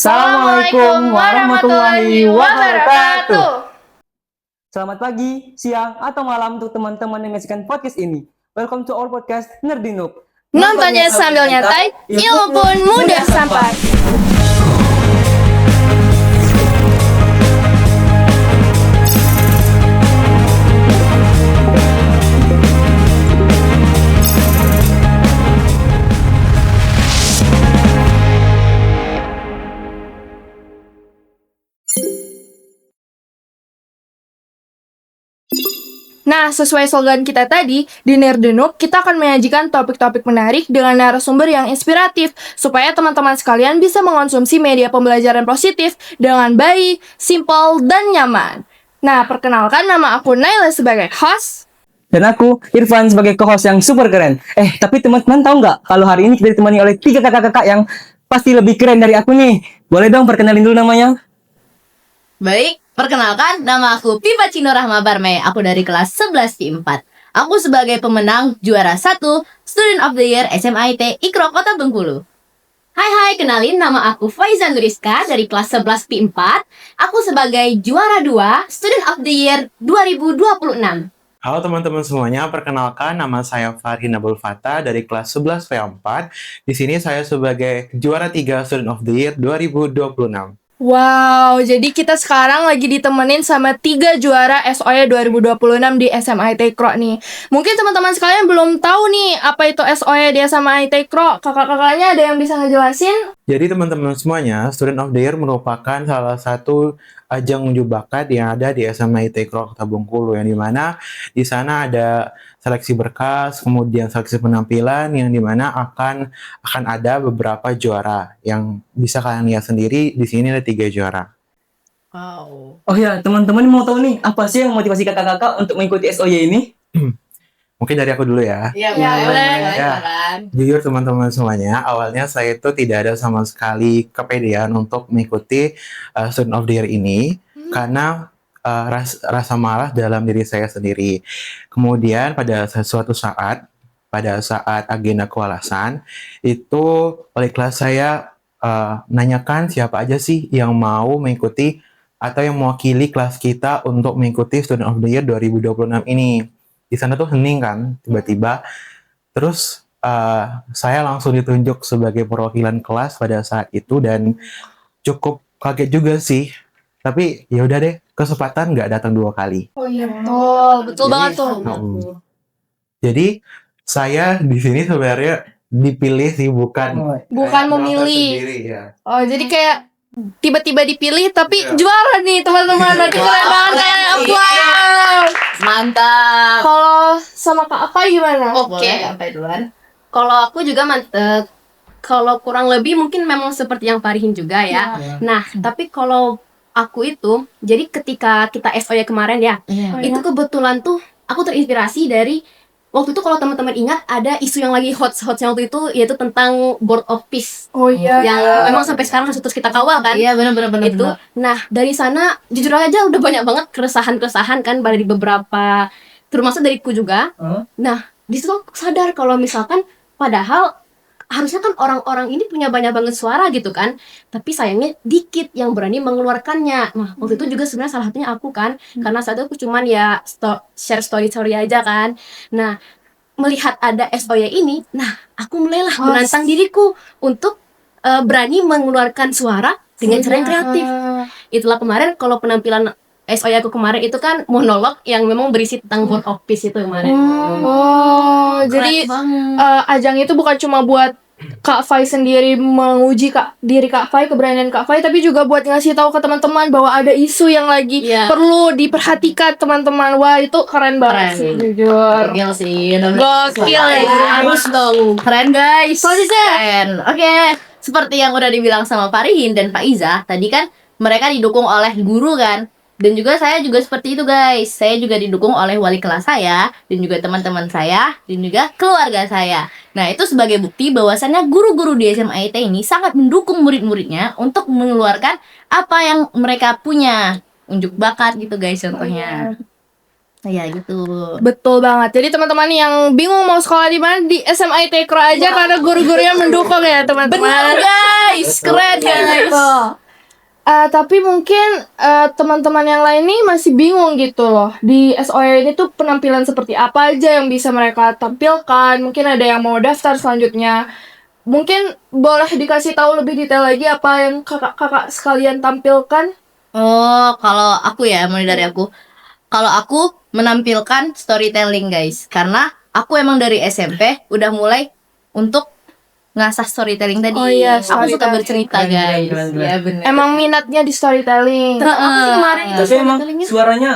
Assalamualaikum warahmatullahi wabarakatuh. Selamat pagi, siang, atau malam untuk teman-teman yang menyaksikan podcast ini. Welcome to our podcast Nerdinuk. Nontonnya sambil nyantai, ilmu pun mudah sampai. Nah, sesuai slogan kita tadi, di Nerdinuk kita akan menyajikan topik-topik menarik dengan narasumber yang inspiratif, supaya teman-teman sekalian bisa mengonsumsi media pembelajaran positif dengan baik, simpel, dan nyaman. Nah, perkenalkan nama aku Naila sebagai host. Dan aku, Irfan, sebagai co-host yang super keren. Tapi teman-teman tahu nggak kalau hari ini kita ditemani oleh 3 kakak-kakak yang pasti lebih keren dari aku nih. Boleh dong perkenalin dulu namanya? Baik, perkenalkan, nama aku Pipa Cino Rahma Barme. Aku dari kelas 11 Q4. Aku sebagai pemenang juara 1 Student of the Year SMIT Ikro Kota Bengkulu. Hai, kenalin, nama aku Faiza Nuriska dari kelas 11 P4. Aku sebagai juara 2 Student of the Year 2026. Halo teman-teman semuanya, perkenalkan nama saya Farhin Abul Fatah dari kelas 11 V4. Di sini saya sebagai juara 3 Student of the Year 2026. Wow, jadi kita sekarang lagi ditemenin sama 3 juara SOE 2026 di SMIT Ikro nih. Mungkin teman-teman sekalian belum tahu nih apa itu SOE di SMIT Ikro. Kakak-kakaknya ada yang bisa ngejelasin? Jadi teman-teman semuanya, Student of the Year merupakan salah satu ajang unjuk bakat yang ada di SMIT Ikro Kota Bengkulu, yang dimana di sana ada seleksi berkas, kemudian seleksi penampilan, yang dimana akan ada beberapa juara yang bisa kalian lihat sendiri. Di sini ada 3 juara. Wow. Oh ya, teman-teman mau tahu nih, apa sih yang motivasi kakak-kakak untuk mengikuti SOY ini? Mungkin dari aku dulu ya. Iya, boleh. Ya. Jujur teman-teman semuanya, awalnya saya itu tidak ada sama sekali kepedean untuk mengikuti Student of the Year ini, karena rasa malas dalam diri saya sendiri. Kemudian pada suatu saat, agenda kewalasan, itu wali kelas saya nanyakan siapa aja sih yang mau mengikuti atau yang mewakili kelas kita untuk mengikuti Student of the Year 2026 ini. Di sana tuh hening kan, tiba-tiba. Terus saya langsung ditunjuk sebagai perwakilan kelas pada saat itu, dan cukup kaget juga sih. Tapi ya udah deh, kesempatan nggak datang 2 kali. Oh iya, betul Jadi, banget tuh. Jadi saya di sini sebenarnya dipilih sih, bukan memilih. sendiri, ya. Oh, jadi kayak tiba-tiba dipilih tapi juara nih teman-teman. Nanti keren banget kayak wow. Mantap. Kalau sama Kak Apa gimana? Oke, sampai duluan. Kalau aku juga kalau kurang lebih mungkin memang seperti yang Farihin juga ya. Nah, tapi kalau aku itu, jadi ketika kita SOY kemarin ya, itu kebetulan tuh aku terinspirasi dari waktu itu, kalau teman-teman ingat, ada isu yang lagi hot-hotnya waktu itu, yaitu tentang Board of Peace. Oh iya. Yang memang sampai sekarang terus kita kawal kan. Iya, benar. Itu. Nah, dari sana jujur aja udah banyak banget keresahan kan dari beberapa, termasuk dariku juga. Nah, di situ aku sadar kalau misalkan padahal harusnya kan orang-orang ini punya banyak banget suara gitu kan, tapi sayangnya dikit yang berani mengeluarkannya. Nah, waktu itu juga sebenarnya salah satunya aku kan, karena saat itu aku cuman ya share story aja kan. Nah, melihat ada SOY ini, nah aku mulailah menantang diriku untuk berani mengeluarkan suara dengan cara yang kreatif. Itulah kemarin kalau penampilan SOY aku kemarin itu kan monolog yang memang berisi tentang Board of Peace itu kemarin. Jadi ajang itu bukan cuma buat Kak Fai sendiri menguji diri Kak Fai, keberanian Kak Fai, tapi juga buat ngasih tahu ke teman-teman bahwa ada isu yang lagi perlu diperhatikan teman-teman. Wah, itu keren banget sih, jujur. Gokil sih. Gokil ya. Harus dong. Keren guys. Keren. Oke. Seperti yang udah dibilang sama Farihin dan Pak Iza, tadi kan mereka didukung oleh guru kan. Dan juga saya juga seperti itu guys. Saya juga didukung oleh wali kelas saya, dan juga teman-teman saya, dan juga keluarga saya. Nah, itu sebagai bukti bahwasannya guru-guru di SMIT ini sangat mendukung murid-muridnya untuk mengeluarkan apa yang mereka punya. Unjuk bakat gitu guys contohnya. Ya gitu. Betul banget. Jadi teman-teman yang bingung mau sekolah di mana, di SMA Tekro aja karena guru-gurunya mendukung ya teman-teman. Guys, keren guys. Betul. Tapi mungkin teman-teman yang lain nih masih bingung gitu loh. Di SOE ini tuh penampilan seperti apa aja yang bisa mereka tampilkan. Mungkin ada yang mau daftar selanjutnya. Mungkin boleh dikasih tahu lebih detail lagi apa yang kakak-kakak sekalian tampilkan? Oh, kalau aku ya, mulai dari aku. Kalau aku menampilkan storytelling guys, karena aku emang dari SMP udah mulai untuk ngasah storytelling tadi. Oh iya, aku suka storytelling. bercerita Keren, guys. keren, keren. Ya benar. Emang minatnya di storytelling. Aku sih kemarin itu Tapi emang storytellingnya. suaranya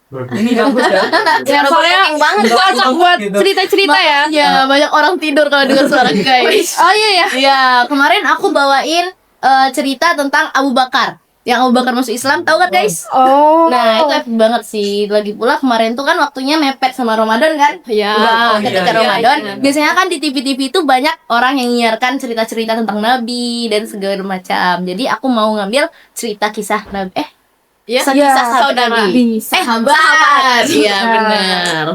ini bagus ya. Ya, soalnya banget. cocok buat Gitu. cerita-cerita ya. Ya, banyak orang tidur kalau dengar suara guys. Oh iya ya. Ya, kemarin aku bawain cerita tentang Abu Bakar. Yang Abu Bakar masuk Islam, tahu kan guys? Oh. Nah, itu epic banget sih. Lagi pula kemarin tuh kan waktunya mepet sama Ramadan kan? Iya. Udah dekat iya, Ramadan. iya. Biasanya kan di TV-TV itu banyak orang yang nyiarkan cerita-cerita tentang Nabi dan segala macam. Jadi aku mau ngambil cerita kisah Nabi. Iya. Kisah sahabat saudara. Nabi. Sahabat. Iya, benar.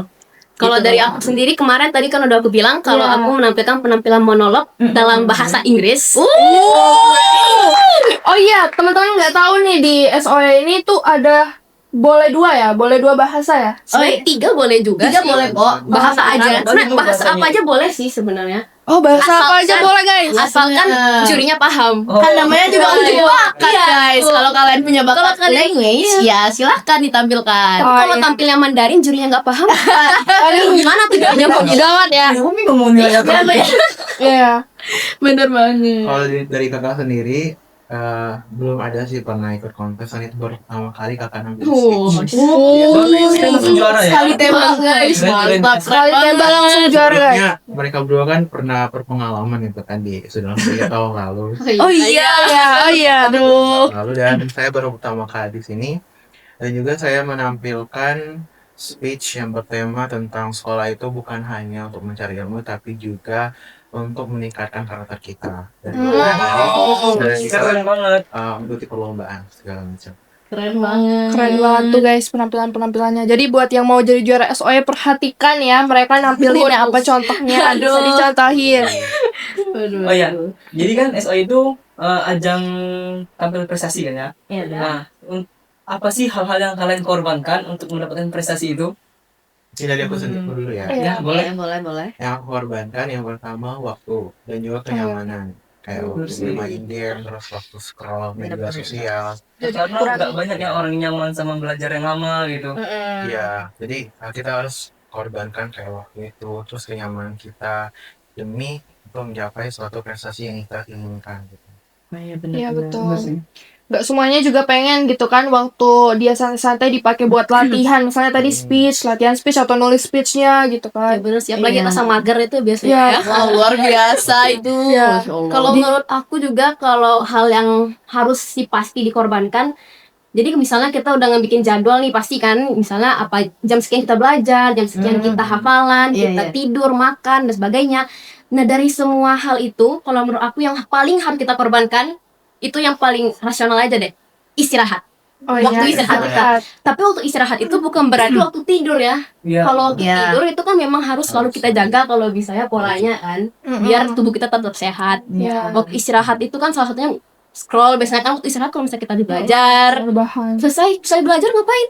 Kalau dari aku sendiri kemarin tadi kan udah aku bilang kalau Iya. aku menampilkan penampilan monolog dalam bahasa Inggris. Oh iya, teman-teman nggak tahu nih di SOE ini tuh ada boleh dua bahasa ya. Sebenarnya 3 boleh juga Tiga sih. boleh kok. Bahasa aja. Bagus Sebenarnya bahasa bahasanya. apa aja boleh sih sebenarnya. Oh bahasa apa aja Asalkan- boleh guys. Asalkan jurinya paham. Oh. Kan namanya juga Iya. uji bakat Iya, guys. betul. Kalau kalian punya bakat Kalau kalian- language, ya silahkan ditampilkan. Tapi kalau iya. tampilnya Mandarin jurinya nggak paham. Aduh, gimana tuh jadinya? Gawat ya. Aku bingung mau nilai apa. Iya. Bener banget. Kalau dari kakak sendiri belum ada sih pernah ikut kontes, dan itu baru pertama kali kakak ngambil speech. Bagus, kita langsung juara ya. Sekali tembak guys. Keren, keren. Mantap. Sekali tembak langsung juara guys. Sebelumnya mereka berdua kan pernah berpengalaman itu kan di sudah 3 tahun lalu. Oh iya. Oh iya. Aduh. Lalu dan saya baru pertama kali di sini, dan juga saya menampilkan speech yang bertema tentang sekolah itu bukan hanya untuk mencari ilmu tapi juga untuk meningkatkan karakter kita dan juga Keren banget. mengikuti perlombaan segala macam. Keren banget. Keren banget tuh guys penampilannya. Jadi buat yang mau jadi juara SOE perhatikan ya mereka nampilinnya apa contohnya. Bisa dicontohin. Aduh. Oh iya. Jadi kan SOE itu ajang tampil prestasi kan ya. Iya, benar. Nah, apa sih hal-hal yang kalian korbankan untuk mendapatkan prestasi itu? Ini dari aku sendiri dulu ya. Iya. Ya, boleh. Boleh. Yang aku korbankan yang pertama waktu dan juga kenyamanan. Kayak waktu Betul sih. bermain game, terus waktu scroll media sosial. Karena nggak banyak yang orang nyaman sama belajar yang lama gitu. Iya, jadi kita harus korbankan kayak waktu itu, terus kenyamanan kita demi untuk mencapai suatu prestasi yang kita inginkan. Gitu. Iya betul. Gak semuanya juga pengen gitu kan waktu dia santai-santai dipakai buat latihan. Misalnya tadi latihan speech atau nulis speechnya gitu Ya kan. bener sih, apalagi Iya. rasa mager itu biasanya Iya. ya. Wah, luar biasa itu. Iya. Masya Allah. Kalau menurut aku juga kalau hal yang harus sih pasti dikorbankan. Jadi misalnya kita udah ngebikin jadwal nih pasti kan, misalnya apa jam sekian kita belajar, jam sekian kita hafalan, Iya, kita iya. tidur, makan dan sebagainya. Nah dari semua hal itu, kalau menurut aku yang paling harus kita korbankan itu yang paling rasional aja deh, istirahat. Oh Waktu iya. istirahat kita. Tapi waktu istirahat itu bukan berarti waktu tidur ya. Iya. Kalau Iya. tidur itu kan memang harus selalu kita jaga kalau bisa ya polanya kan, biar tubuh kita tetap sehat. Iya. Waktu istirahat itu kan salah satunya scroll. Biasanya kan waktu istirahat kalau misalnya kita belajar, Rebahan. selesai belajar ngapain?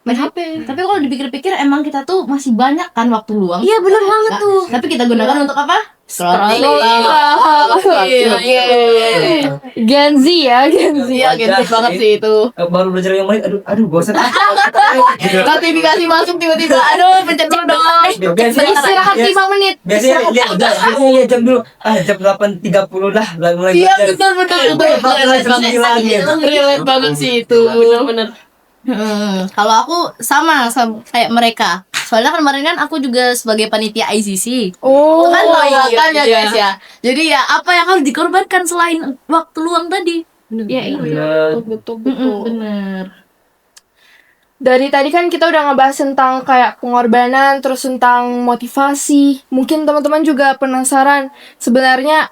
Main HP. Tapi kalau dipikir-pikir emang kita tuh masih banyak kan waktu luang. Iya bener banget tuh. Tapi kita gunakan untuk apa? Scrolling. Gen Z ya, Gen Z. Iya, gede banget sih itu. Baru belajar yang menit, aduh bosan. Notifikasi masuk tiba-tiba. Aduh, pencet dulu dong. Biasanya Istirahat 5 menit. Biasanya lihat jam dulu. Jam 8.30 lah mulai Iya, belajar. betul. Relate banget Lagi. Relate banget sih itu. Bener-bener. Kalau aku sama kayak mereka. Soalnya kan kemarin kan aku juga sebagai panitia ICC. Oh. Kan kan ya iya. guys ya. Jadi ya apa yang harus dikorbankan selain waktu luang tadi? Ya iya. Betul. Bener. Dari tadi kan kita udah ngebahas tentang kayak pengorbanan, terus tentang motivasi. Mungkin teman-teman juga penasaran sebenarnya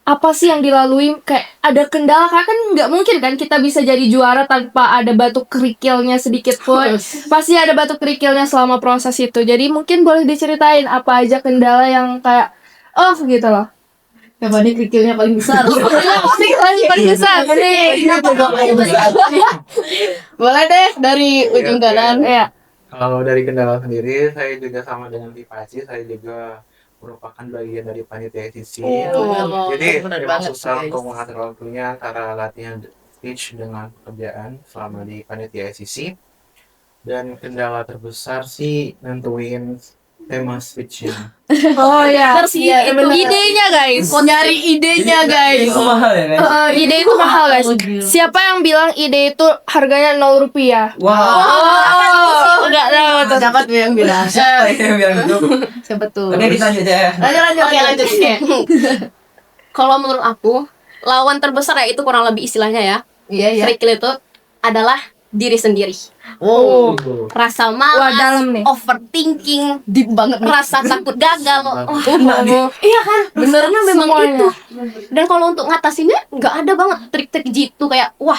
apa sih yang dilalui, kayak ada kendala, karena kan nggak mungkin kan kita bisa jadi juara tanpa ada batu kerikilnya sedikit pun. Pasti ada batu kerikilnya selama proses itu. Jadi mungkin boleh diceritain apa aja kendala yang kayak gitu loh. Yang mana kerikilnya paling besar. Paling besar. Boleh deh dari ujung kanan. Ya. Kalau dari kendala sendiri, saya juga sama dengan Tipaci, saya juga merupakan bagian dari panitia SCC. Jadi benar memang banget, susah guys. untuk mengatur waktunya antara latihan speech dengan pekerjaan selama di panitia SCC. Dan kendala terbesar sih nentuin tema speech-nya. Oh ya. Bener sih, itu Idenya guys. nyari idenya guys. Itu mahal ya kan? Ide itu mahal guys. Siapa yang bilang ide itu harganya 0 rupiah? Wow. Enggak tahu tuh. Dapat tuh yang bilang. Siapa yang bilang gitu? Siapa tuh? Oke, kita lanjut ya. Lanjut. Oke, lanjut. Kalau menurut aku, lawan terbesar ya itu kurang lebih istilahnya ya. Iya. Kerikil itu adalah diri sendiri. Oh. Rasa Wah, malas, dalam nih. overthinking, Deep banget nih. rasa takut gagal. Iya kan? Benernya memang Semuanya. itu. Dan kalau untuk ngatasinnya nggak ada banget trik-trik jitu kayak wah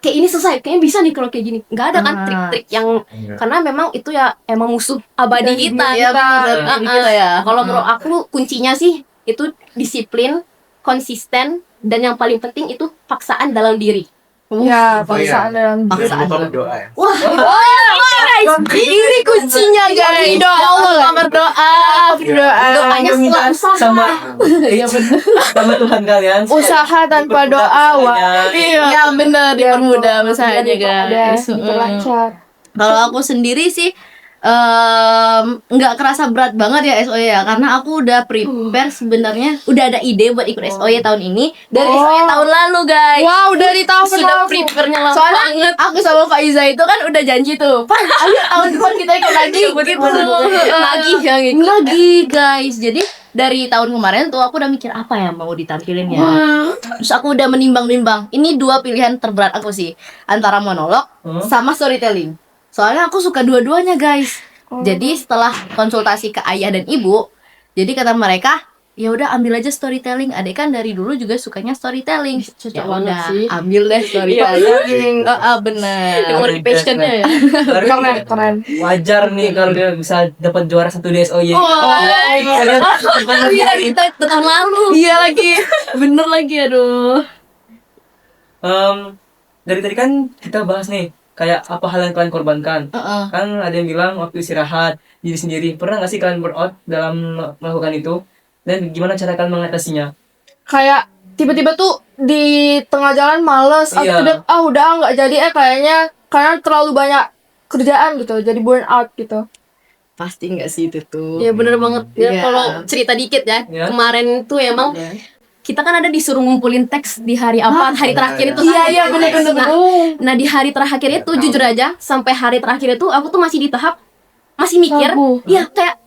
kayak ini selesai, kayaknya bisa nih kalau kayak gini. Nggak ada kan trik-trik yang karena memang itu ya emang musuh abadi kita. Iya benar. Kita ya. Kalau menurut aku kuncinya sih itu disiplin, konsisten, dan yang paling penting itu paksaan dalam diri. Ya, paksaan dalam Jangan lupa berdoa ya. Ini kuncinya guys. Doa. Berdoa. Doanya setelah usaha. Sama iya benar. Sama Tuhan kalian. Usaha tanpa doa, wah. Iya benar, dipermudah usahanya guys. Diperlancar. Kalau aku sendiri sih nggak kerasa berat banget ya SOY ya, karena aku udah prepare sebenarnya, udah ada ide buat ikut SOY tahun ini dari SOY tahun lalu guys. Wow, dari tahun Sudah lalu. prepare-nya lama Soalnya banget. aku sama Faiza itu kan udah janji tuh. Pak, ayo tahun depan kita ikut lagi gitu. Lagi guys. Jadi dari tahun kemarin tuh aku udah mikir apa ya mau ditampilin ya. Terus aku udah menimbang-nimbang. Ini dua pilihan terberat aku sih, antara monolog sama storytelling. Soalnya aku suka dua-duanya guys. Jadi setelah konsultasi ke ayah dan ibu, jadi kata mereka, ya udah ambil aja storytelling. Adek kan dari dulu juga sukanya storytelling. Ya banget udah, sih. ambil deh storytelling. Bener. Emang di passionnya ya. Keren. Wajar nih kalau dia bisa dapat juara 1 di SOY. Iya, kita tahun lalu. Iya lagi. Bener lagi aduh. Dari tadi kan kita bahas nih kayak apa hal yang kalian korbankan. Kan ada yang bilang waktu istirahat diri sendiri. Pernah nggak sih kalian burnout dalam melakukan itu? Dan gimana cara kalian mengatasinya? Kayak tiba-tiba tuh di tengah jalan males, Iya. udah nggak jadi kayaknya karena terlalu banyak kerjaan gitu, jadi burn out gitu. Pasti enggak sih itu tuh. Ya bener banget. Ya, Iya. kalau cerita dikit ya. Iya. Kemarin tuh emang kita kan ada disuruh ngumpulin teks di hari apa? Hari terakhir itu. Iya bener. Nah, di hari terakhir itu jujur aja sampai hari terakhir itu aku tuh masih di tahap masih mikir. Ragu. Iya, kayak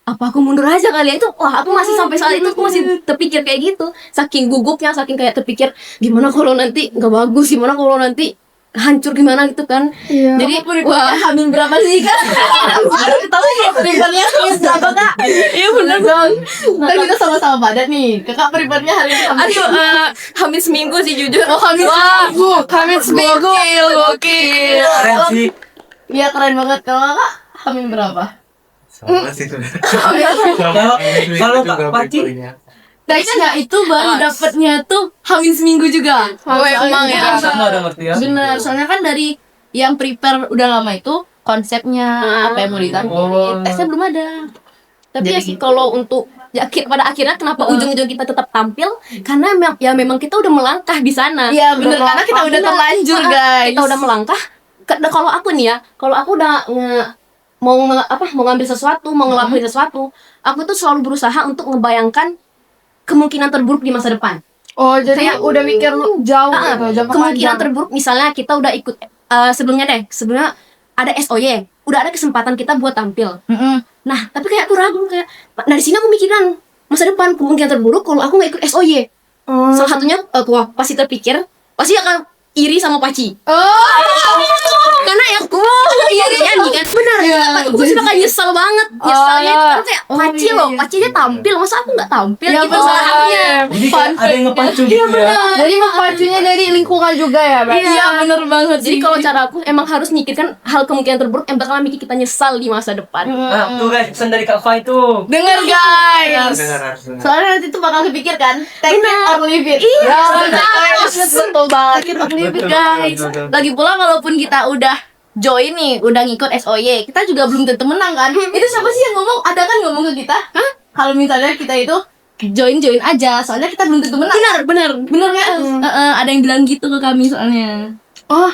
apa aku mundur aja kali ya itu. Wah, aku masih sampai saat itu aku masih terpikir kayak gitu. Saking gugupnya, saking kayak terpikir gimana kalau nanti nggak bagus, gimana kalau nanti hancur gimana gitu kan. Iya. Jadi wah, Hamil berapa sih kak? Tahu ya peribannya hamil berapa kak? Iya bener dong. Kan kita sama-sama padat nih. Kakak peribannya hari ini hamil. aduh, hamil seminggu sih jujur. Oh hamil seminggu. Hamil seminggu. Gokil. Keren sih. Iya keren banget. Kalau kakak hamil berapa? Sama sih sebenarnya. Kalau Juga Kak Paci? prefernya. Teksnya itu baru dapetnya tuh hamil seminggu juga. emang ya. Sama udah ngerti ya. Bener, soalnya kan dari yang prepare udah lama itu konsepnya apa yang mau ditampilin, teksnya belum ada. Tapi Jadi ya sih kalau untuk pada akhirnya kenapa ujung-ujung kita tetap tampil karena memang kita udah melangkah di sana. Iya bener karena kita udah terlanjur guys. Kita udah melangkah. Kalau aku nih ya, kalau aku udah mau ngambil sesuatu, mau ngelakuin sesuatu, aku tuh selalu berusaha untuk ngebayangkan kemungkinan terburuk di masa depan. Oh, jadi Kayak- udah mikir jauh gitu, jangka Kemungkinan panjang. terburuk misalnya kita udah ikut sebelumnya ada SOY, udah ada kesempatan kita buat tampil. Nah, tapi kayak aku ragu kayak dari sini aku mikiran masa depan kemungkinan terburuk kalau aku nggak ikut SOY. Salah satunya aku pasti terpikir pasti akan iri sama Paci. Oh, Karena yang iya dia nyanyi kan. Benar. Aku sih bakal nyesel banget. Nyeselnya itu kan kayak Paci loh. Paci dia tampil, masa aku nggak tampil ya gitu benar. salahnya. Jadi kayak ada yang ngepacu gitu ya. Jadi memacunya dari lingkungan juga ya, Mbak? Iya bener banget. Jadi kalau cara aku emang harus mikirkan hal kemungkinan terburuk yang bakal bikin kita nyesal di masa depan. Nah, tuh guys, pesan dari Kak Fai tuh. Dengar guys. Soalnya nanti tuh bakal kepikirkan take it or leave it. Ya, betul banget. Take it or leave it Betul, guys. betul, betul. Lagi pula walaupun kita udah join nih, udah ngikut SOY, kita juga belum tentu menang kan. Itu siapa sih yang ngomong? Ada kan ngomong ke kita? Hah? Kalau misalnya kita itu join aja, soalnya kita belum tentu menang. Benar. Bener kan? Ada yang bilang gitu ke kami soalnya. Oh,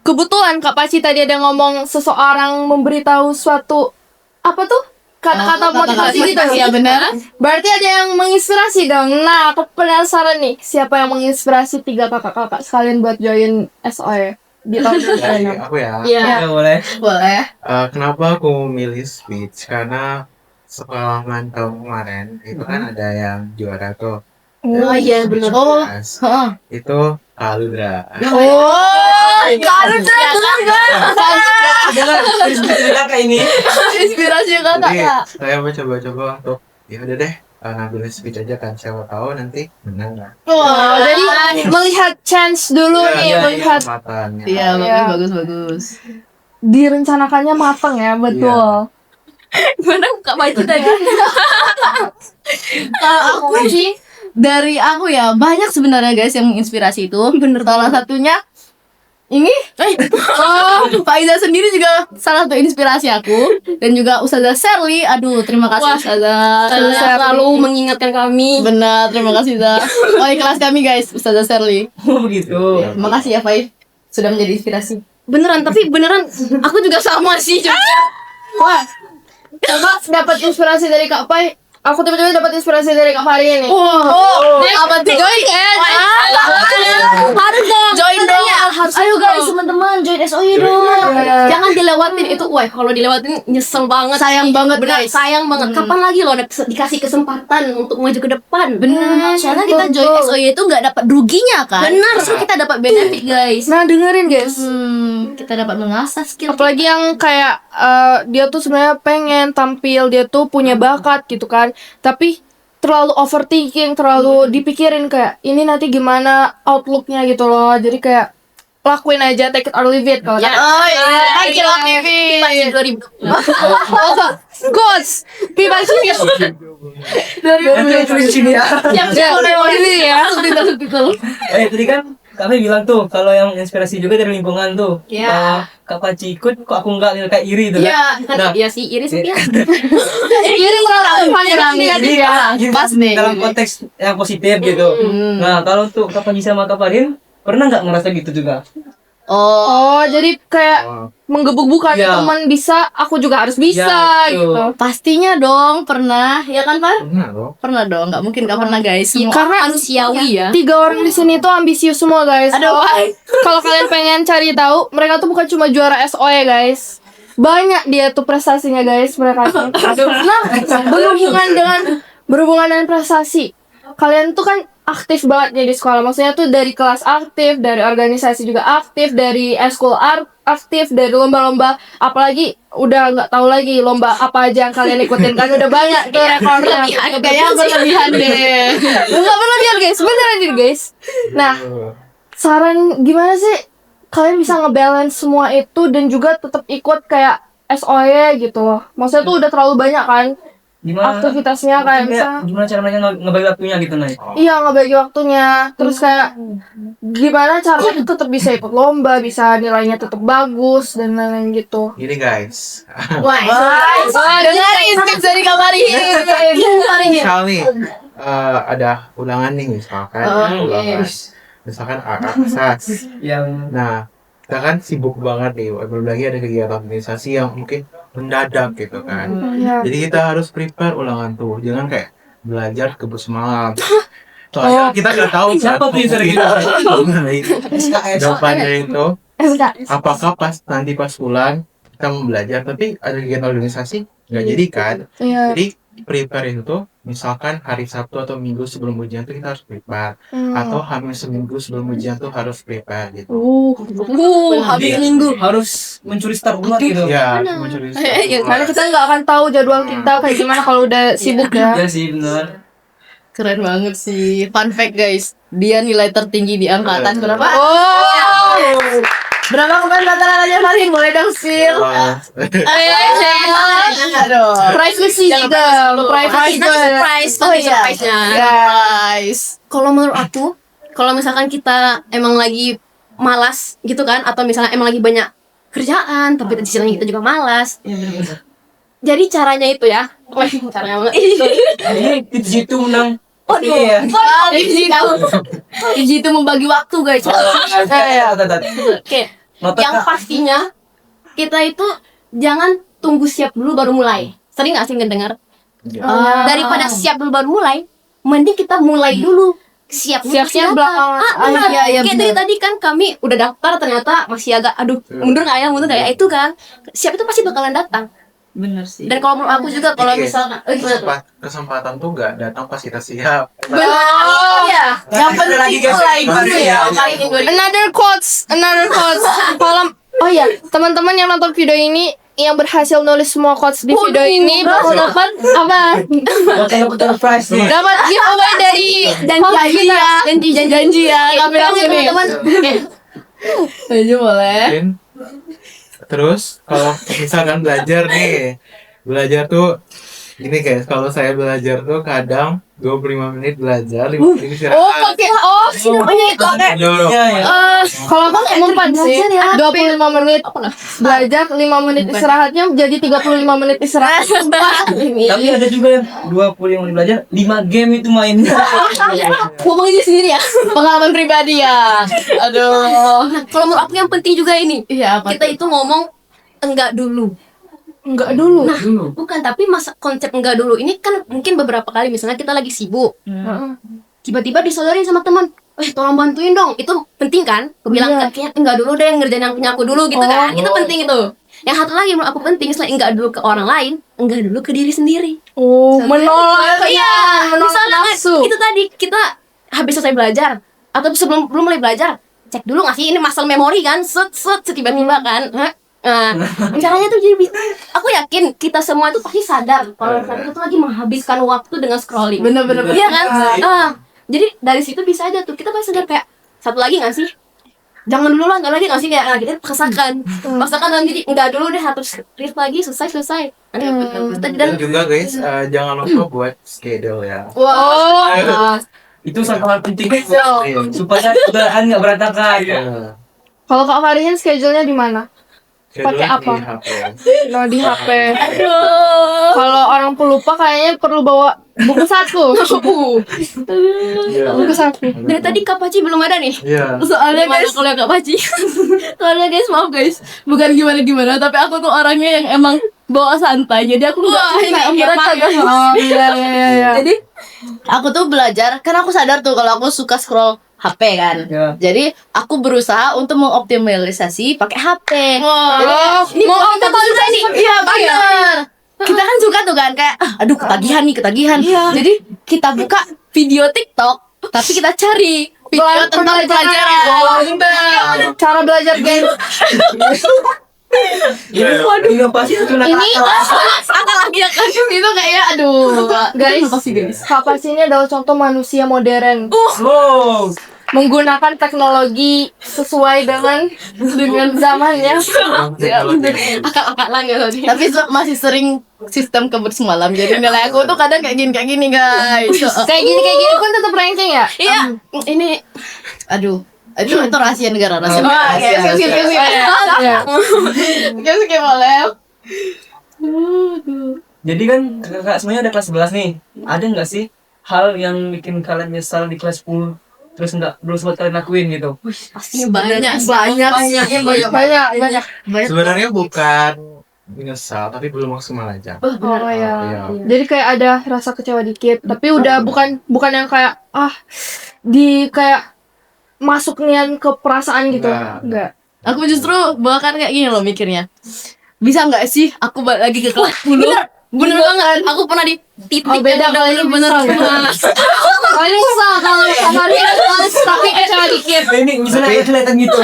kebetulan Kak Paci tadi ada ngomong seseorang memberitahu suatu apa tuh? Kata-kata motivasi gitu. Iya benar. Berarti ada yang menginspirasi dong. Nah, aku penasaran nih, siapa yang menginspirasi 3 kakak-kakak sekalian buat join SOE di tahun ini? Aku ya. Iya. Ya boleh. Boleh. Kenapa aku milih speech? Karena sekolah tahun kemarin itu kan ada yang juara tuh. Oh iya benar. Oh, heeh. Itu Kaludra. Oh, Kaludra Jangan cerita kayak ini. inspirasi kakak Jadi ya. saya mencoba-coba untuk ya udah deh ngambil speech aja kan, siapa tahu nanti menang kan. Oh, jadi melihat chance dulu Iya, nih, iya, melihat Kesempatannya. Iya, Iya. bagus. direncanakannya matang ya, betul. Gimana Kak Paci tadi? Kalau aku sih dari aku ya banyak sebenarnya guys yang menginspirasi itu. Bener. Salah satunya ini Faiza sendiri juga salah satu inspirasi aku, dan juga Ustazah Sherly. Aduh, terima kasih Wah, Ustazah. Saya selalu mengingatkan kami. Benar, terima kasih Ustazah. Wali kelas kami guys, Ustazah Sherly. Oh begitu. Terima kasih ya Fai, sudah menjadi inspirasi. Beneran, tapi beneran aku juga sama sih. Wah, coba dapat inspirasi dari Kak Pai. Aku tiba-tiba dapat inspirasi dari Kak Fari nih. Apa tuh? Join Harus dong. Join dong. Harus Ayo guys teman-teman, join SOY dong. Jangan dilewatin itu. Wah, kalau dilewatin nyesel banget. Sayang banget, Bener, guys. sayang banget. Kapan lagi lo dikasih kesempatan untuk maju ke depan? Benar, soalnya kita join SOY itu nggak dapat ruginya kan. Benar. Justru kita dapat benefit guys. Nah, dengerin guys. Kita dapat mengasah skill. Apalagi yang kayak dia tuh sebenarnya pengen tampil, dia tuh punya bakat gitu kan. Tapi terlalu overthinking, terlalu dipikirin kayak ini nanti gimana outlooknya gitu loh. Jadi kayak lakuin aja, take it or leave it kalau Ya. kata. Oh iya, take it or leave it. Paci 2000. Coach, Pipa Sini. Dari Nanti tulis di sini ya. ini ya. Tadi kan kami bilang tuh kalau yang inspirasi juga dari lingkungan tuh. Iya. Kak Paci ikut, kok aku enggak kayak iri tuh. Iya, Nah, iya sih, iris ya. Ini Gini, Pas nih. dalam konteks yang positif gitu. Nah, kalau untuk Kak Paci sama Kak Farin, pernah nggak ngerasa gitu juga? Oh, jadi kayak menggebuk-bukan Iya. teman bisa, aku juga harus bisa Ya, betul. gitu. Pastinya dong, pernah. Ya kan, Pak? Pernah loh. Pernah dong, nggak mungkin nggak pernah guys. Semua Karena Manusiawi ya. 3 orang di sini tuh ambisius semua guys. Aduh, Kalau kalian pengen cari tahu, mereka tuh bukan cuma juara SOE guys. Banyak dia tuh prestasinya guys mereka. Nah, berhubungan dengan prestasi. Kalian tuh kan aktif banget nih di sekolah. Maksudnya tuh dari kelas aktif, dari organisasi juga aktif, dari eskul aktif, dari lomba-lomba. Apalagi udah nggak tahu lagi lomba apa aja yang kalian ikutin kan udah banyak tuh rekornya. kayaknya berlebihan deh. Enggak berlebihan guys, beneran nih guys. Nah, saran gimana sih kalian bisa ngebalance semua itu dan juga tetap ikut kayak SOE gitu loh. Maksudnya tuh udah terlalu banyak kan Gimana? aktivitasnya kayak Maksudnya, misalnya gimana cara mereka ngebagi waktunya gitu, Nay? iya ngebagi waktunya. Terus kayak gimana caranya tetap bisa ikut lomba, bisa nilainya tetap bagus dan lain-lain gitu. Gini guys, Wah, dengerin tips dari kamari. misal nih ada ulangan nih misalkan, misalkan aksas. Yang Nah, kita kan sibuk banget nih, belum lagi ada kegiatan organisasi yang mungkin mendadak gitu kan. Iya. Jadi kita harus prepare ulangan tuh, jangan kayak belajar kebus malam. Soalnya kita nggak tahu siapa pinter gitu? SKS. jawabannya itu. SKS. Apakah pas nanti pas ulang kita mau belajar tapi ada kegiatan organisasi nggak jadi kan? Iya. Jadi prepare itu misalkan hari Sabtu atau Minggu sebelum ujian tuh kita harus prepare, atau hamil seminggu sebelum ujian tuh harus prepare gitu. Habis minggu harus mencuri start bulat gitu. Ya, mencuri Karena kita nggak akan tahu jadwal kita kayak gimana kalau udah sibuk ya. Iya sih benar. Keren banget sih. Fun fact guys, dia nilai tertinggi di angkatan berapa? Oh, berapa kemarin rata-ratanya Farin? Boleh dong spill. Aduh. Privacy dong, privacy. Surprise, Oh iya. surprise-nya. Guys. Kalau menurut aku, kalau misalkan kita emang lagi malas gitu kan, atau misalnya emang lagi banyak kerjaan, tapi di sisi lain kita juga malas. Jadi caranya itu ya, caranya Ini tips itu menang. Iya. itu membagi waktu guys. Oke, yang pastinya kita itu jangan tunggu siap dulu baru mulai. Sering nggak sih ngedengar? Daripada siap dulu baru mulai, mending kita mulai dulu. Siap-siap belakangan. Iya, Kayak dari tadi kan kami udah daftar, ternyata masih agak mundur nggak ya itu kan. Siap itu pasti bakalan datang. Bener sih. Dan kalau menurut aku juga kalau misalkan kesempatan tuh nggak datang pas kita siap. iya. Yang penting mulai dulu ya. Another quotes. Kalau teman-teman yang nonton video ini yang berhasil nulis semua quotes di video ini bakal dapat apa? Dapat prize nih. Dapat giveaway dari janji ya. Kami langsung nih. Ayo boleh. Terus kalau misalkan belajar tuh gini guys, kalau saya belajar tuh kadang 25 menit belajar, 5 menit istirahat. Namanya itu kalau aku mempan sih 25 menit belajar, 5 menit istirahatnya jadi 35 menit istirahat. Tapi ada juga yang 20 menit belajar, 5 game itu mainnya. Ngomong aja sendiri ya. Pengalaman pribadi ya. Aduh. Nah, kalau menurut aku yang penting juga ini, Iya, apa? kita itu ngomong enggak dulu. Enggak dulu. Nah, bukan, tapi masa konsep enggak dulu ini kan mungkin beberapa kali misalnya kita lagi sibuk. Tiba-tiba disodorin sama teman, tolong bantuin dong. Itu penting kan? Aku bilang kayaknya enggak dulu deh, ngerjain yang punya aku dulu gitu kan. Itu penting itu. Yang satu lagi menurut aku penting, selain enggak dulu ke orang lain, enggak dulu ke diri sendiri. Menolak Misalnya nafsu. itu tadi kita habis selesai belajar atau belum mulai belajar, cek dulu nggak sih ini muscle memory kan, tiba-tiba kan. Nah, caranya tuh jadi aku yakin kita semua tuh pasti sadar kalau kita tuh lagi menghabiskan waktu dengan scrolling. Bener-bener. Iya kan? Jadi dari situ bisa aja tuh kita pasti sadar kayak satu lagi nggak sih? Jangan dulu lah, nggak lagi nggak sih kayak kita paksakan nanti enggak dulu deh, harus read lagi selesai. Dan juga guys, jangan lupa buat schedule ya. Itu sangat penting supaya udahan nggak berantakan. Kalau Kak Farihin schedule-nya di mana? Pakai apa? Di HP. Di HP. Kalau orang pelupa kayaknya perlu bawa buku saku. Buku saku. Dari tadi Kak Paci belum ada nih. Iya. Soalnya guys, kalau Kak Paci. Soalnya guys, maaf guys, bukan gimana, tapi aku tuh orangnya yang emang bawa santai. Jadi aku nggak mereka guys. Iya. Jadi Aku tuh belajar karena aku sadar tuh kalau aku suka scroll HP kan. Ya. Jadi aku berusaha untuk mengoptimalisasi pakai HP. ini mau kita tahu juga nih. Iya benar. Kita kan suka tuh kan kayak aduh ketagihan. Jadi kita buka video TikTok tapi kita cari video tentang pelajaran. Cara belajar game. Inovasi itu Ini Apa lagi ya kan? Itu kayak aduh. guys, Kak Paci ini adalah contoh manusia modern. Wow. Menggunakan teknologi sesuai dengan zamannya. Akal-akalan ya tadi. Tapi masih sering sistem kebut semalam. Jadi nilai aku tuh kadang kayak gini guys. Kayak gini pun tetap ranking ya? Iya, ini Aduh. Itu rahasia negara, rahasia. Oke, boleh. Jadi kan kakak semuanya ada kelas 11 nih. Ada nggak sih hal yang bikin kalian nyesal di kelas 10 terus nggak belum sempat kalian lakuin gitu? pastinya banyak. Banyak. Sebenarnya bukan menyesal, tapi belum maksimal aja. Oh ya. Iya. Jadi kayak ada rasa kecewa dikit, tapi udah bukan yang kayak kayak masuk nian ke perasaan gitu. Enggak. Aku justru bahkan kayak gini loh mikirnya. Bisa nggak sih aku balik lagi ke kelas 10 Bener banget. Aku pernah di titik Oh, beda yang udah kalau ini bener-bener bisa. Kalau ini bisa, kalau kalian harus tapi kecil dikit. Ini misalnya kelihatan gitu.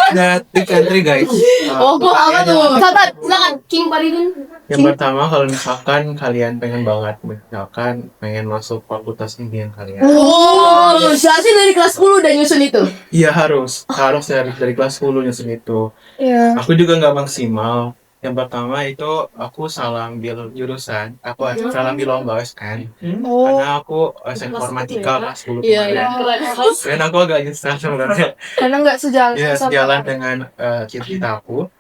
Ada tips and trick guys. Oh, kok apa tuh? Sahabat, silakan King Paridin. Yang pertama kalau misalkan kalian pengen banget, misalkan pengen masuk fakultas impian kalian. Oh, berarti dari kelas 10 udah nyusun itu. Iya harus dari kelas 10 nyusun itu. Iya. Aku juga nggak maksimal. Yang pertama itu aku salah ambil jurusan, aku salah ambil lomba kan. Oh. Karena aku informatika kelas 10 Iya, iya. kemarin. Keren. Dan aku agak nyesal sebenarnya. Karena nggak sejalan. Ya sama- sejalan dengan cita-cita aku.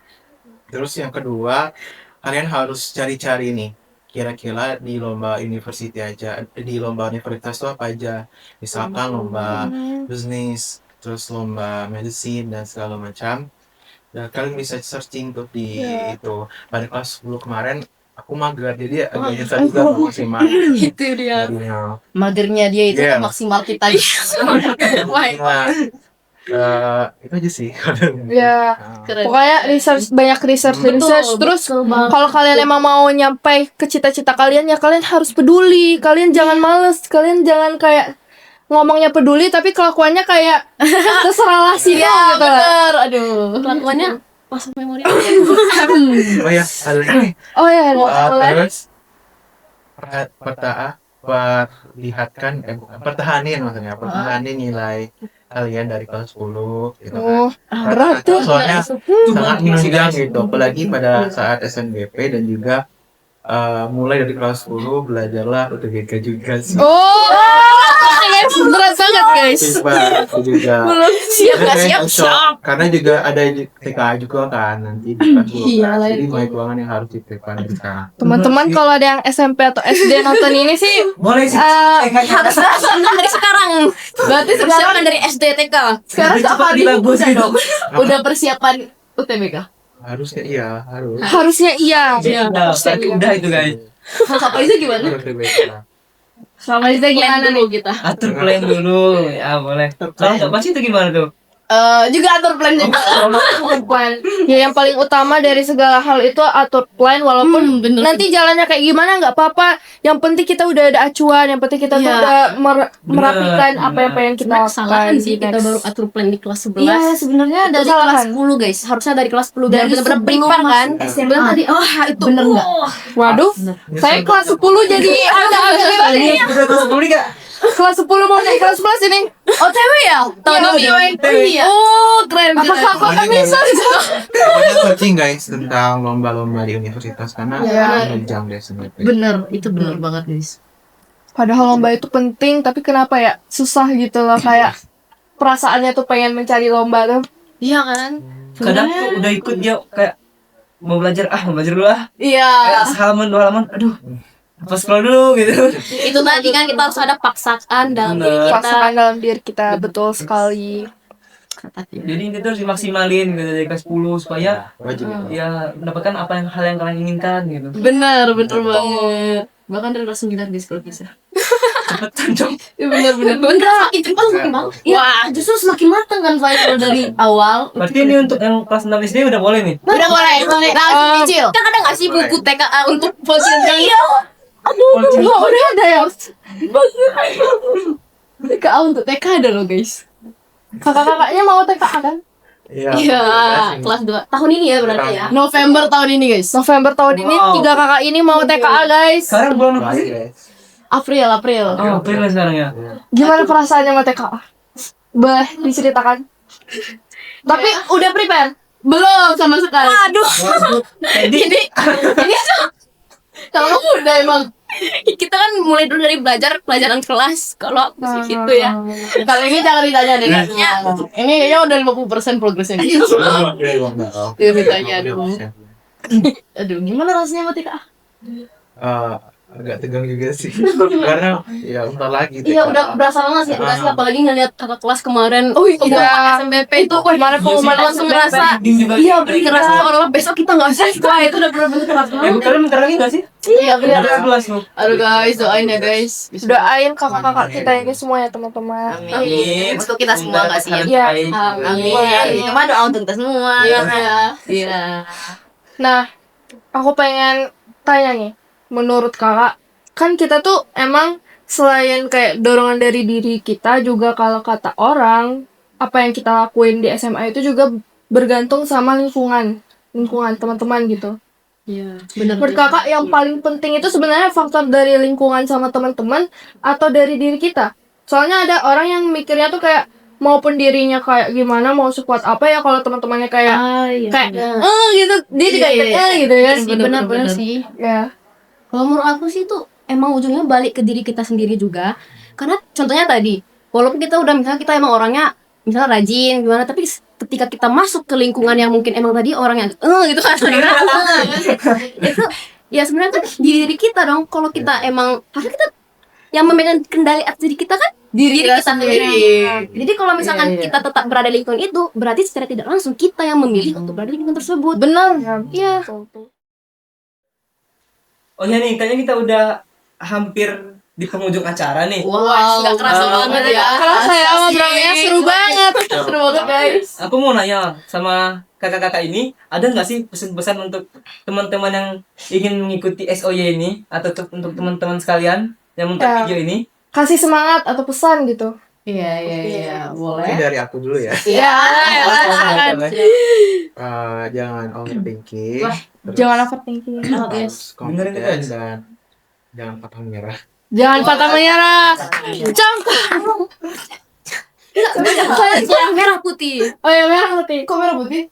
Terus yang kedua, kalian harus cari-cari nih. Kira-kira di lomba university aja, di lomba universitas itu apa aja. Misalkan lomba bisnis, terus lomba medicine dan segala macam. Dan kalian bisa searching tuh di itu. Pada kelas 10 kemarin aku mager, jadi agak nyesal juga nggak maksimal. Itu dia. Jadinya. Magernya dia itu Iya. maksimal kita. Nah, itu aja sih. Ya. Keren. Pokoknya banyak research. Terus kalau kalian emang mau nyampe ke cita-cita kalian ya kalian harus peduli. Kalian jangan males. Kalian jangan kayak ngomongnya peduli tapi kelakuannya kayak terserah lah sih gitu. Bener. Aduh, kelakuannya masuk memori. Oh ya, ada ini. Oh ya, boleh. Terus perlihatkan pertahanin maksudnya pertahanin nilai kalian dari kelas 10 gitu kan. Oh, berat tuh. Soalnya sangat menunjang gitu, apalagi pada saat SNBP dan juga mulai dari kelas 10 belajarlah UTBK juga sih. Oh, guys, berat banget guys. Siswa itu juga. Siap gak Oke, siap? cocok. Karena juga ada TKA juga kan nanti di kelas 12. Iya lah, Jadi itu. banyak banget yang harus diperlukan dari sekarang. Teman-teman kalau ada yang SMP atau SD nonton ini sih Boleh sih. Harus persiapan dari sekarang. Berarti persiapan dari SD TK. Sekarang Cepat apa nih? dibagus gitu. Udah persiapan UTBK. Harusnya iya, harus. harusnya iya. Udah itu guys. Kalau apa itu gimana? Harus UTBK. Sama itu Gimana gimana nih nih? kita? Atur plan dulu. Ya boleh. Kalau nggak pasti itu gimana tuh? Juga atur plan juga. Plan. Ya yang paling utama dari segala hal itu atur plan walaupun Bener. nanti jalannya kayak gimana nggak apa-apa. Yang penting kita udah ada acuan, yang penting kita tuh Iya. udah merapikan Bener. apa yang kita Kesalahan lakukan sih di kita next. baru atur plan di kelas 11. Iya, sebenarnya dari Kesalahan. kelas 10 guys. Harusnya dari kelas 10 biar Dari benar-benar sebelum prepare kan. masuk Sebelum tadi itu Bener nggak? Waduh, saya kelas 10 jadi Udah kelas 10 nggak? kelas 10 mau naik kelas 11 ini. OTW ya? Tahun ini. Oh, keren. Kakak bisa. Pokoknya searching guys tentang lomba-lomba di universitas karena Iya. menunjang deh sebenarnya. Bener, itu bener banget guys. Padahal lomba itu penting, tapi kenapa ya susah gitu loh kayak perasaannya tuh pengen mencari lomba tuh. Iya kan? Kadang tuh udah ikut dia kayak mau belajar dulu ah. Iya. Kayak sehalaman 2 halaman, aduh. Pas sekolah dulu gitu. Itu tadi kan kita harus ada paksaan dalam diri Bener. kita. Pasangan dalam diri kita betul sekali. Jadi itu harus dimaksimalin gitu dari kelas 10 supaya Wajib itu. ya mendapatkan hal yang kalian inginkan gitu. Bener banget. Bahkan dari kelas 9 guys kalau bisa. Cepetan dong. Bener. Semakin cepat semakin bagus. Wah, justru semakin matang kan Faisal dari awal. Berarti ini untuk yang kelas 6 SD udah boleh nih. Udah boleh. Langsung cicil. Kan ada nggak sih buku TKA untuk posisi? Iya. Enggak udah ada ya. TKA untuk TK ada loh guys. Kakak-kakaknya mau TKA kan? Iya. Iya, kelas 2 tahun ini ya berarti ya. November tahun ini guys. November tahun ini Wow. 3 kakak ini mau TKA guys. Sekarang bulan apa Baik sih? guys. April. Oh, April sekarang ya. Gimana perasaannya mau TKA? Boleh diceritakan? Tapi udah prepare. Belum sama sekali. Aduh. Jadi Ini kalau kamu udah emang kita kan mulai dulu dari pelajaran kelas. Kalau aku sih gitu ya. Kalau ini jangan ditanya deh. Ini kayaknya udah 50% progresnya. Iya, ditanya aduh. Aduh, gimana rasanya mati Kak? Agak tegang juga sih karena ya bentar lagi Iya, TK. udah berasa banget sih. Udah sih apalagi ngeliat kakak kelas kemarin. Oh, iya. pengumuman SMBP itu wah, Gimana pengumuman langsung SMBP? ngerasa iya, ngerasa seolah-olah besok kita nggak sih. Wah, itu udah bener-bener keras banget. kalian bentar lagi nggak sih? Iya, bener. Udah 11 loh. Aduh guys, doain ya guys. Doain kakak-kakak kita ini semua ya teman-teman. Amin. Untuk kita semua nggak sih? Iya. Amin. Cuma doa untuk kita semua. Iya. Nah, aku pengen tanya nih. menurut kakak, kan kita tuh emang selain kayak dorongan dari diri kita juga kalau kata orang, apa yang kita lakuin di SMA itu juga bergantung sama lingkungan teman-teman gitu. Iya, benar. Menurut kakak yang paling penting itu sebenarnya faktor dari lingkungan sama teman-teman atau dari diri kita? Soalnya ada orang yang mikirnya tuh kayak maupun dirinya kayak gimana, mau sekuat apa ya, kalau teman-temannya kayak Iya. kayak gitu, dia juga ikut gitu ya. Benar sih. Ya. Kalau menurut aku sih tuh emang ujungnya balik ke diri kita sendiri juga. Karena contohnya tadi, walaupun kita udah misalnya kita emang orangnya misalnya rajin gimana, tapi ketika kita masuk ke lingkungan yang mungkin emang tadi orang yang gitu kan, itu ya sebenarnya kan di diri kita dong. Kalau kita emang harusnya kita yang memegang kendali atas diri kita kan diri kita sendiri. Jadi kalau misalkan kita tetap berada di lingkungan itu, berarti secara tidak langsung kita yang memilih untuk berada di lingkungan tersebut. Benar. Iya. Oh ya nih, kayaknya kita udah hampir di penghujung acara nih. Wow, nggak kerasa banget ya. Kalau saya ngobrolnya seru banget. Seru banget guys. Aku mau nanya sama kakak-kakak ini, ada nggak sih pesan-pesan untuk teman-teman yang ingin mengikuti SOY ini, atau untuk teman-teman sekalian yang menonton video ini? Kasih semangat atau pesan gitu. Iya, boleh. Mungkin dari aku dulu ya. Iya. Jangan overthinking. terus Jangan overthinking. harus Benerin itu, confident guys. dan jangan patah menyerah. Jangan patah menyerah. Saya merah putih. Oh ya, merah putih. Kok merah putih?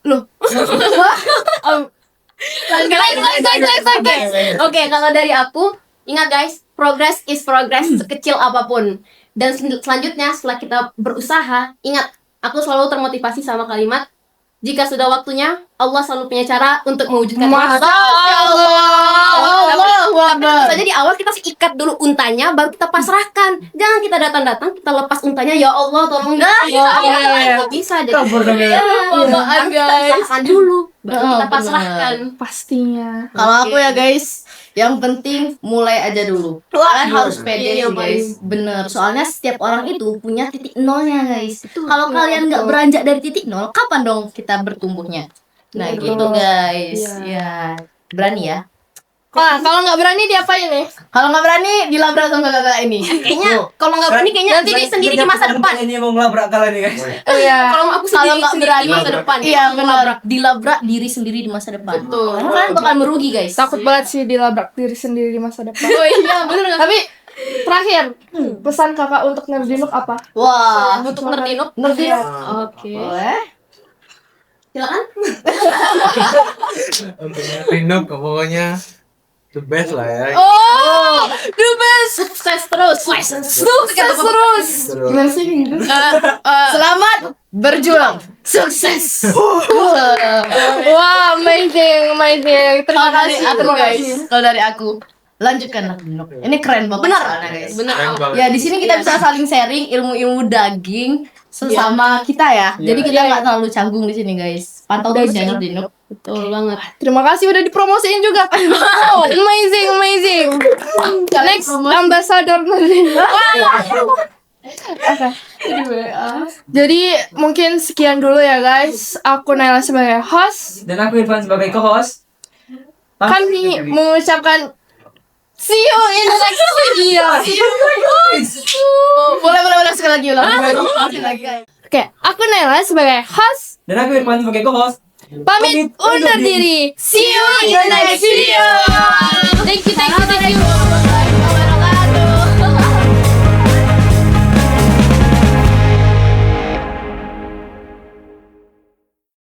Oke, kalau dari aku, ingat guys, progress is progress sekecil apapun. Dan selanjutnya setelah kita berusaha, ingat, aku selalu termotivasi sama kalimat, jika sudah waktunya, Allah selalu punya cara untuk mewujudkan Masya Allah. Tentu saja di awal kita ikat dulu untanya, baru kita pasrahkan. Jangan kita datang-datang, kita lepas untanya, ya Allah tolong nggak bisa. Jadi Maaf guys. pasrahkan dulu, baru kita benar. pasrahkan. Pastinya. Kalau aku ya guys, yang penting mulai aja dulu. Kalian harus pede Iya, sih guys. Bener, soalnya setiap orang itu punya titik nolnya guys. Kalau kalian nggak beranjak dari titik nol, kapan dong kita bertumbuhnya? Nah Betul. gitu guys. Iya. Ya, berani ya. Wah, kalau nggak berani diapain nih? Kalau nggak berani, dilabrak sama kakak ini. Kayaknya kalau nggak berani, kayaknya nanti dia sendiri di masa depan. Ini mau ngelabrak kalian nih guys. Oh iya. Kalau aku Kalau sendiri nggak berani di masa depan. Iya benar. Dilabrak diri sendiri di masa depan. Betul. Karena kalian bakal merugi guys. Takut banget sih dilabrak diri sendiri di masa depan. Oh iya, bener nggak? Tapi terakhir, pesan kakak untuk Nerdinuk apa? Wah, Untuk Nerdinuk. Nerdinuk. Oke. Boleh. Silakan. Untuk Rino pokoknya the best lah ya. Oh, the best. Sukses terus. Sukses terus. Gimana sih gitu? Selamat berjuang. Sukses. Wah, amazing. Terima kasih. Aku guys. Kalau dari aku, lanjutkan Nerdinuk. Ini keren banget. Benar. soalnya, guys. Bener. Keren banget. Ya di sini kita bisa saling sharing ilmu-ilmu daging sesama kita ya. Jadi kita nggak terlalu canggung di sini guys. Pantau terus ya Nerdinuk. Betul banget. Terima kasih udah dipromosiin juga. Wow, amazing. Next ambassador Nerdinuk. Oke. Jadi mungkin sekian dulu ya guys. Aku Naila sebagai host. Dan aku Irfan sebagai co-host. Kami mengucapkan see you in the next video. Boleh sekali lagi ulang. Sekali lagi. Oke, aku Naila sebagai host. Dan aku Irfan sebagai co-host. Pamit undur diri. See you in the next video. Thank you.